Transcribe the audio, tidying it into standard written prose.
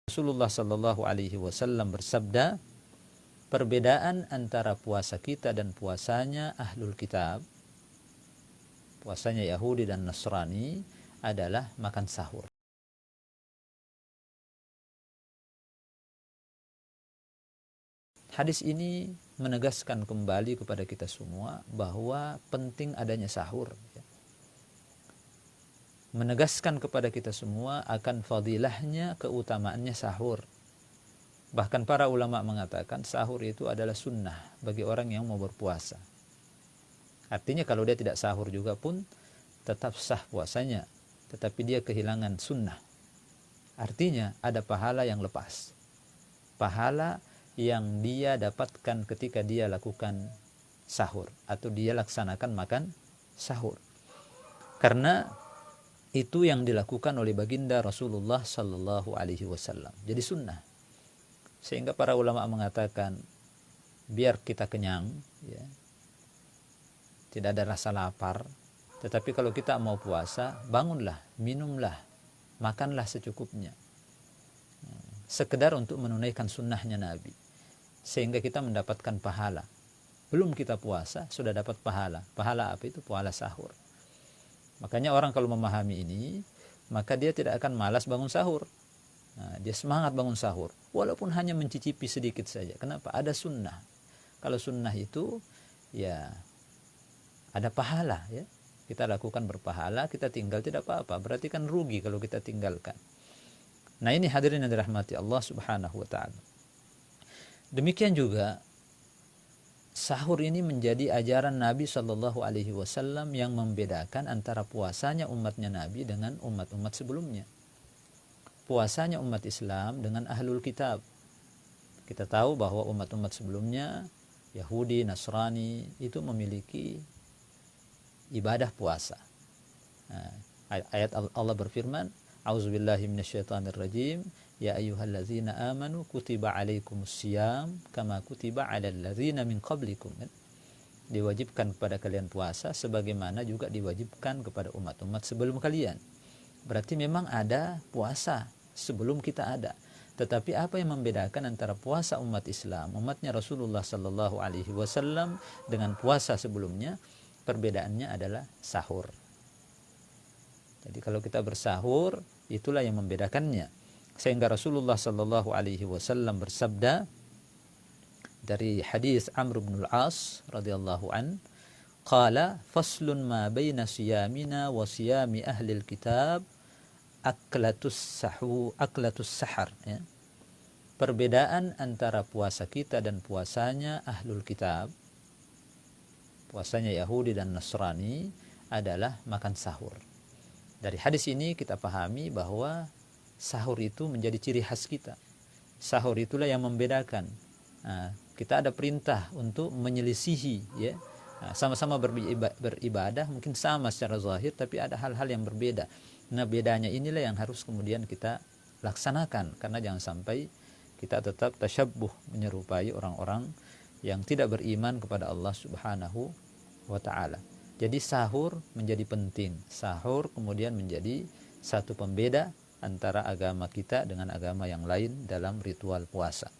Rasulullah Shallallahu Alaihi Wasallam bersabda, perbedaan antara puasa kita dan puasanya ahlul kitab, puasanya Yahudi dan Nasrani, adalah makan sahur. Hadis ini menegaskan kembali kepada kita semua bahwa penting adanya sahur, menegaskan kepada kita semua akan fadilahnya, keutamaannya sahur. Bahkan para ulama mengatakan sahur itu adalah sunnah bagi orang yang mau berpuasa. Artinya kalau dia tidak sahur juga pun tetap sah puasanya, tetapi dia kehilangan sunnah. Artinya ada pahala yang lepas, pahala yang dia dapatkan ketika dia lakukan sahur atau dia laksanakan makan sahur, karena itu yang dilakukan oleh baginda Rasulullah Sallallahu Alaihi Wasallam. Jadi sunnah, sehingga para ulama mengatakan biar kita kenyang, ya, tidak ada rasa lapar, tetapi kalau kita mau puasa, bangunlah, minumlah, makanlah secukupnya, sekedar untuk menunaikan sunnahnya Nabi, sehingga kita mendapatkan pahala. Belum kita puasa sudah dapat pahala. Pahala apa itu? Pahala sahur. Makanya orang kalau memahami ini, maka dia tidak akan malas bangun sahur. Nah, dia semangat bangun sahur, walaupun hanya mencicipi sedikit saja. Kenapa? Ada sunnah. Kalau sunnah itu ya ada pahala, ya. Kita lakukan berpahala, kita tinggal tidak apa-apa. Berarti kan rugi kalau kita tinggalkan. Nah, ini hadirin yang dirahmati Allah Subhanahu wa taala. Demikian juga sahur ini menjadi ajaran Nabi Shallallahu Alaihi Wasallam yang membedakan antara puasanya umatnya Nabi dengan umat-umat sebelumnya. Puasanya umat Islam dengan ahlul kitab. Kita tahu bahwa umat-umat sebelumnya, Yahudi, Nasrani, itu memiliki ibadah puasa. Nah, ayat Allah berfirman, A'udzubillahi minasyaitonirrajim, ya ayyuhallazina amanu kutiba alaikumusiyam kama kutiba alal ladzina min qablikum. Diwajibkan kepada kalian puasa sebagaimana juga diwajibkan kepada umat-umat sebelum kalian. Berarti memang ada puasa sebelum kita ada. Tetapi apa yang membedakan antara puasa umat Islam, umatnya Rasulullah Sallallahu Alaihi Wasallam dengan puasa sebelumnya? Perbedaannya adalah sahur. Jadi kalau kita bersahur, itulah yang membedakannya. Sehingga Rasulullah Sallallahu Alaihi Wasallam bersabda dari hadis Amr bin al-As radhiyallahu an, qala faslun ma baina siyamina wa siyami ahli al-kitab aklatus sahar, ya. Perbedaan antara puasa kita dan puasanya ahlul kitab, puasanya Yahudi dan Nasrani, adalah makan sahur. Dari hadis ini kita pahami bahwa sahur itu menjadi ciri khas kita. Sahur itulah yang membedakan. Nah, kita ada perintah untuk menyelisihi, ya. Nah, sama-sama beribadah, mungkin sama secara zahir, tapi ada hal-hal yang berbeda. Nah, bedanya inilah yang harus kemudian kita laksanakan, karena jangan sampai kita tetap tasyabbuh, menyerupai orang-orang yang tidak beriman kepada Allah Subhanahu wa ta'ala. Jadi sahur menjadi penting. Sahur kemudian menjadi satu pembeda antara agama kita dengan agama yang lain dalam ritual puasa.